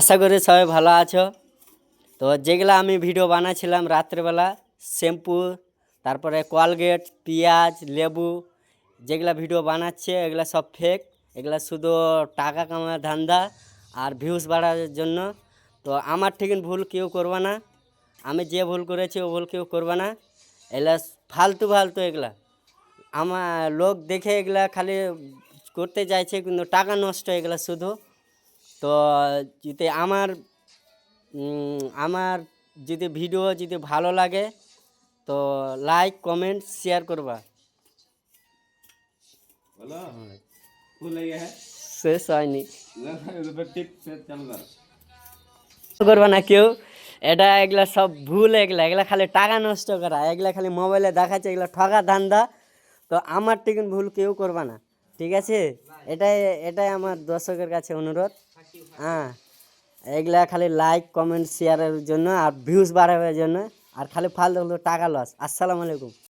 আশা করি সবাই ভালো আছো। তো যেগুলো আমি ভিডিও বানাচ্ছিলাম রাত্রেবেলা, শ্যাম্পু, তারপরে কোলগেট, পেঁয়াজ, লেবু, যেগুলা ভিডিও বানাচ্ছে এগুলা সব ফেক। এগুলা শুধু টাকা কামানোর ধান্দা আর ভিউজ বাড়ার জন্য। তো আমার ঠিক ভুল কেউ করবে না। আমি যে ভুল করেছি ও ভুল কেউ করবে না। এগুলা ফালতু ফালতু এগুলা আমার লোক দেখে এগুলা খালি করতে চাইছে, কিন্তু টাকা নষ্ট এগুলা শুধু। তো যদি আমার যদি ভিডিও যদি ভালো লাগে তো লাইক কমেন্ট শেয়ার করবা। बोलो फूल लगे है শেষ হয়নি, टिप से चल कर করবা না কেউ। এটা এগুলা সব ভুল, এগুলা এগুলা খালি টাকা নষ্ট করা, এগুলা খালি মোবাইলে দেখাচ্ছে, এগুলা ঠকা ধান্দা। তো আমার ঠিক ভুল কেউ করবা না, ঠিক আছে? এটাই এটাই আমার দর্শকের কাছে অনুরোধ। হ্যাঁ, এগুলা খালি লাইক কমেন্ট শেয়ারের জন্য আর ভিউজ বাড়াবার জন্য, আর খালি ফালতু টাকা লস। আসসালামু আলাইকুম।